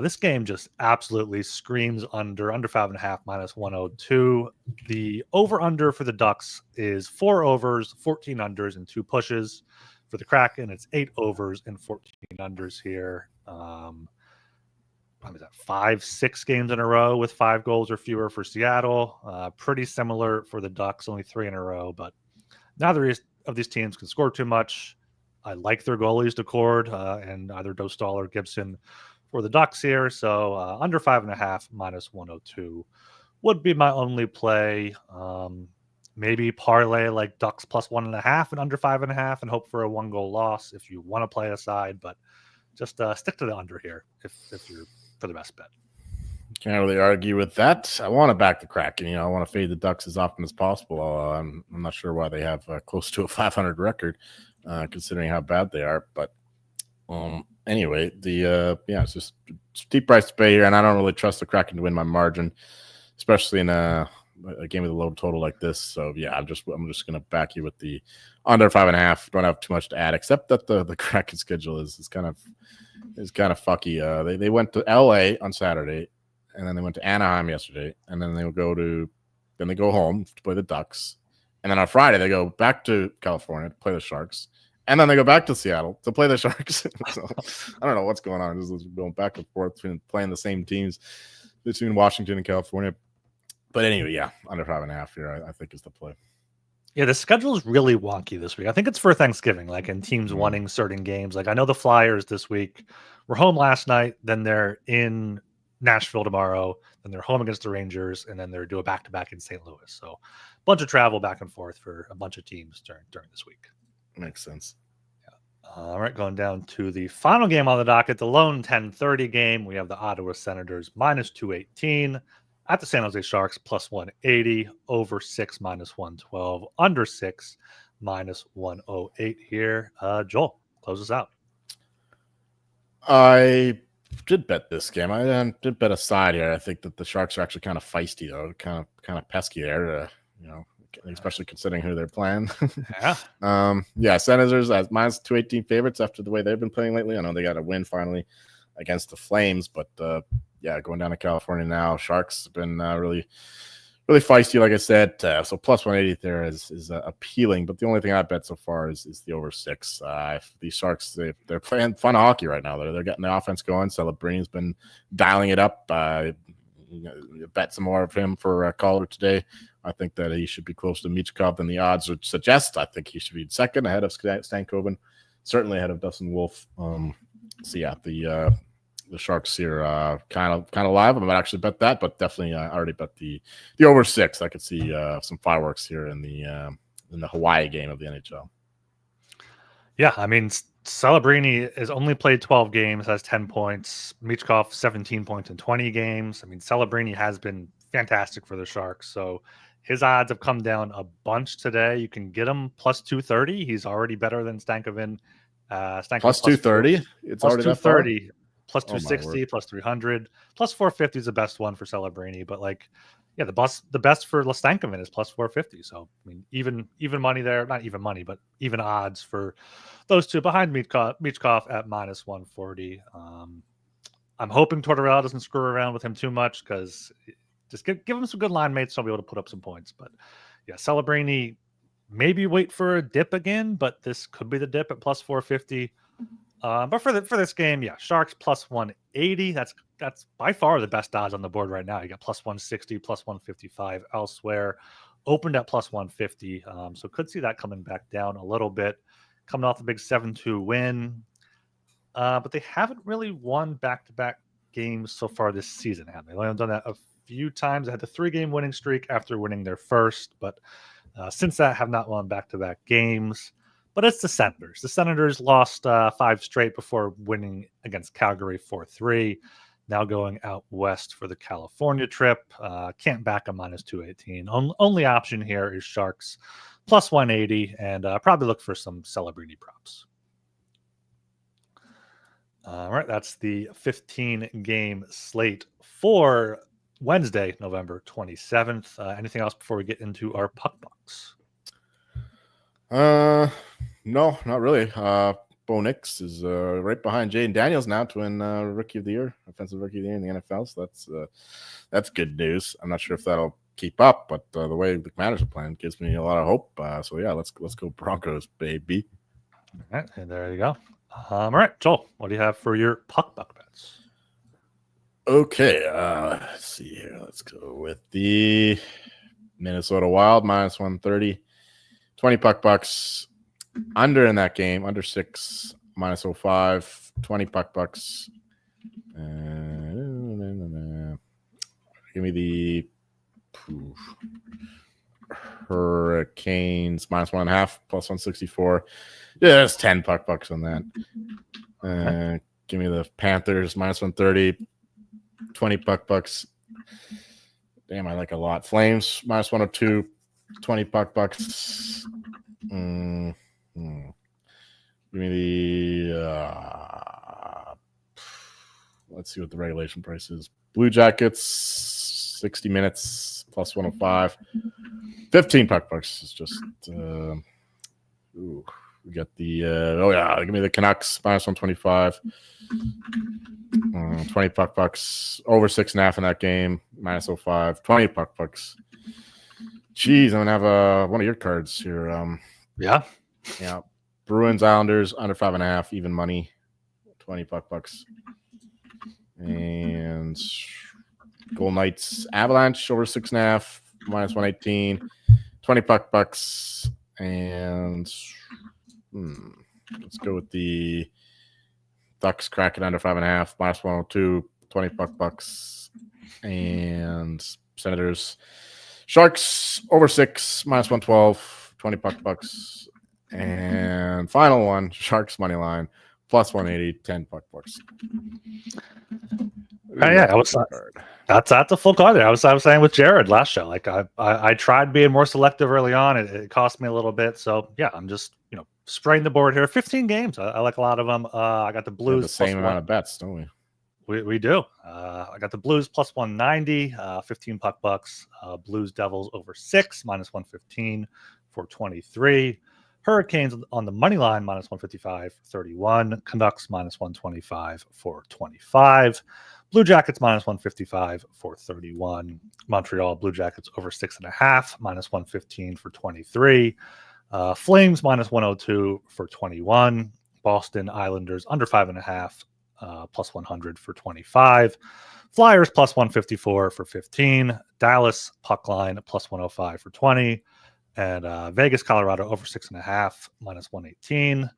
This game just absolutely screams under 5.5, minus 102. The over-under for the Ducks is 4 overs, 14 unders, and 2 pushes. For the Kraken, it's 8 overs and 14 unders here. What was that, 5-6 games in a row with 5 goals or fewer for Seattle. Pretty similar for the Ducks, only 3 in a row, but neither of these teams can score too much. I like their goalies, Decord and either Dostal or Gibson for the Ducks here. So under 5.5, minus 102 would be my only play. Maybe parlay like Ducks plus 1.5 and under 5.5 and hope for a 1-goal loss if you want to play a side, but just stick to the under here if you're for the best bet. Can't really argue with that. I want to back the Kraken. I want to fade the Ducks as often as possible. I'm not sure why they have close to a 500 record, considering how bad they are. But anyway, it's just steep price to pay here, and I don't really trust the Kraken to win my margin, especially in a game with a low total like this. So yeah, I'm just gonna back you with the under 5.5. Don't have too much to add, except that the Kraken schedule is kind of fucky. They went to LA on Saturday, and then they went to Anaheim yesterday, and then they go home to play the Ducks, and then on Friday they go back to California to play the Sharks, and then they go back to Seattle to play the Sharks. So I don't know what's going on. Just going back and forth between playing the same teams between Washington and California. But anyway, yeah, under 5.5 here, I think is the play. Yeah, the schedule is really wonky this week. I think it's for Thanksgiving, like, and teams wanting certain games. Like, I know the Flyers this week were home last night, then they're in Nashville tomorrow, then they're home against the Rangers, and then they're do a back-to-back in St. Louis. So a bunch of travel back and forth for a bunch of teams during this week. Makes sense. All right, going down to the final game on the docket, the lone 10:30 game. We have the Ottawa Senators minus 218 at the San Jose Sharks plus 180, over 6 minus 112, under 6 minus 108 here. Joel, close us out. I did bet this game. I did bet a side here. I think that the Sharks are actually kind of feisty, though, kind of pesky there. Especially considering who they're playing. Yeah. Senators as minus 218 favorites after the way they've been playing lately. I know they got a win finally against the Flames, but going down to California now. Sharks have been really feisty, like I said. So plus 180 there is appealing, but the only thing I bet so far is the over 6. These Sharks, they're playing fun hockey right now. They're getting the offense going. Celebrini's been dialing it up. Bet some more of him for Calder today. I think that he should be closer to Michkov than the odds would suggest. I think he should be second ahead of Stankoven, certainly ahead of Dustin Wolf. The Sharks here kind of live. I might actually bet that, but definitely I already bet the over 6. I could see some fireworks here in the Hawaii game of the NHL. Yeah, I mean, Celebrini has only played 12 games, has 10 points. Michkov, 17 points in 20 games. I mean, Celebrini has been fantastic for the Sharks. So his odds have come down a bunch today. You can get him plus 230. He's already better than Stankoven. Plus 230? It's already 230, plus 260, plus 300, plus 450 is the best one for Celebrini. But the best for Stankoven is plus 450. So I mean, even money there, not even money, but even odds for those two behind Michkov at minus 140. I'm hoping Tortorella doesn't screw around with him too much, because just give him some good line mates, so he'll be able to put up some points. But yeah, Celebrini, maybe wait for a dip again, but this could be the dip at plus 450. But for this game, Sharks plus 180. That's by far the best odds on the board right now. You got plus 160, plus 155 elsewhere. Opened at plus 150. So could see that coming back down a little bit. Coming off a big 7-2 win. But they haven't really won back-to-back games so far this season, have they? They've only done that a few times. They had the 3-game winning streak after winning their first, but since that have not won back-to-back games. But it's the Senators. The Senators lost 5 straight before winning against Calgary 4-3. Now going out west for the California trip. Can't back a minus 218. Only option here is Sharks plus 180, and probably look for some Celebrini props. All right, that's the 15-game slate for Wednesday, November 27th. Anything else before we get into our puck box? No, not really. Bo Nix is right behind Jaden Daniels now to win Rookie of the Year, Offensive Rookie of the Year in the NFL. So that's good news. I'm not sure if that'll keep up, but the way the Commanders are playing gives me a lot of hope. Let's go Broncos, baby. All right, and there you go. All right, Joel, what do you have for your puck bets? Okay, let's see here. Let's go with the Minnesota Wild minus 130. 20 puck bucks under in that game, under 6 minus 05. 20 puck bucks. Give me the Hurricanes minus 1.5 plus 164. Yeah, that's 10 puck bucks on that. Give me the Panthers minus 130. 20 puck bucks. Damn, I like a lot. Flames minus 102. 20 puck bucks. Give me the let's see what the regulation price is. Blue Jackets 60 minutes plus 105. 15 puck bucks is just we got the give me the Canucks minus 125. 20 puck bucks over 6.5 in that game, minus 05. 20 puck bucks. Jeez, I'm gonna have one of your cards here. Yeah. Bruins Islanders under 5.5, even money. 20 puck bucks. And Golden Knights Avalanche over 6.5 minus 118, 20 bucks, and let's go with the Ducks Kraken under 5.5 minus 102, 20 bucks, and Senators Sharks over 6 minus 112, 20 bucks, and final one Sharks money line plus 180, 10 bucks. Yeah, that's a full card there. I was saying with Jared last show, like I tried being more selective early on. It cost me a little bit, so yeah, I'm just spraying the board here. 15 games. I like a lot of them. I got the Blues. The same amount of bets, don't we? We do. I got the Blues plus 190, 15 bucks. Blues Devils over 6 minus 115 for 23. Hurricanes on the money line minus 155 for 31. Canucks minus 125 for 25. Blue Jackets minus 155 for 31. Montreal Blue Jackets over 6.5 minus 115 for 23. Flames minus 102 for 21. Boston Islanders under 5.5 plus 100 for 25. Flyers plus 154 for 15. Dallas puck line plus 105 for 20. And Vegas Colorado over 6.5 minus 118.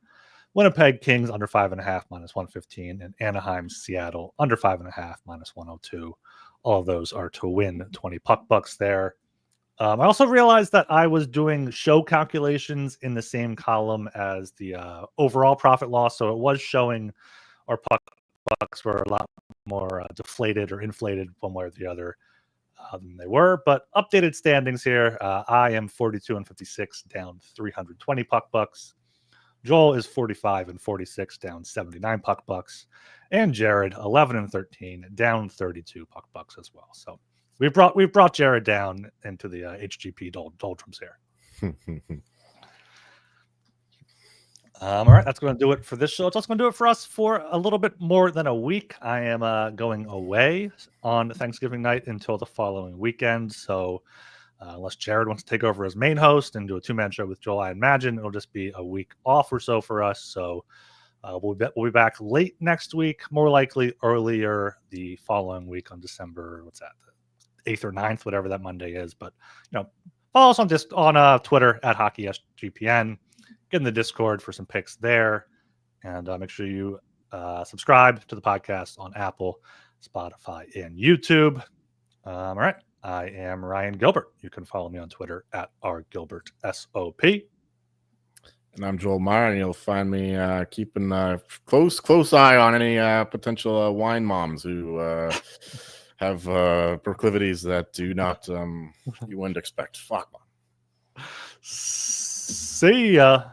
Winnipeg Kings under 5.5 minus 115, and Anaheim Seattle under 5.5 minus 102. All of those are to win 20 bucks there. I also realized that I was doing show calculations in the same column as the overall profit loss, so it was showing our bucks were a lot more deflated or inflated one way or the other than they were. But updated standings here, I am 42-56, down 320 bucks. Joel is 45-46, down 79 bucks, and Jared 11-13, down 32 bucks as well. So we've brought Jared down into the HGP doldrums here. All right, that's going to do it for this show. It's also going to do it for us for a little bit more than a week. I am going away on Thanksgiving night until the following weekend. So unless Jared wants to take over as main host and do a two-man show with Joel, I imagine it'll just be a week off or so for us. So we'll be back late next week, more likely earlier the following week on December, the 8th or 9th, whatever that Monday is. But, follow us on Twitter at HockeySGPN. Get in the Discord for some picks there. And make sure you subscribe to the podcast on Apple, Spotify, and YouTube. All right. I am Ryan Gilbert. You can follow me on Twitter at rgilbertsop. And I'm Joel Meyer, and you'll find me keeping close eye on any potential wine moms who have proclivities that do not you wouldn't expect. Fuck. See ya.